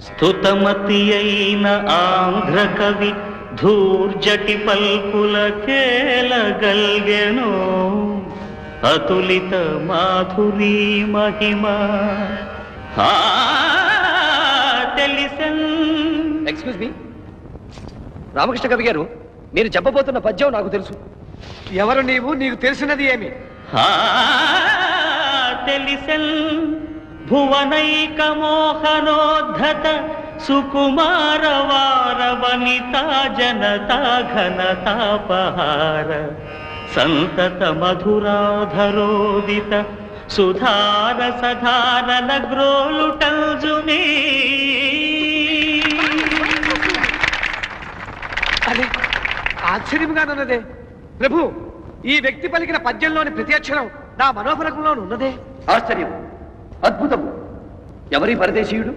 స్తుతమతి అయిన ఆంధ్ర కవి ధూర్జటి పల్పులకేలగల్గెను అతులిత మాధురీ మహిమ తెలిసెన్. Excuse me, Ramakrishna కవి గారు, మీరు చెప్పబోతున్న పద్యం నాకు తెలుసు. ఎవరు నీవు? నీకు తెలిసినది ఏమి? తెలిసెన్. భువనైక మోహనోద్ధత సుకుమార వార వనితా జనతా ఘనతాపహార సంతత మధురాధరోదిత సుధార సధారల గ్రోలుటల్జునే. అదే ఆశ్చర్యంగానున్నదే ప్రభు. ఈ వ్యక్తి పలికిన పద్యంలోని ప్రతి అక్షరం నా మనోఫలకంలో ఉన్నదే. ఆశ్చర్యం, అద్భుతం. ఎవరి పరదేశీయుడు?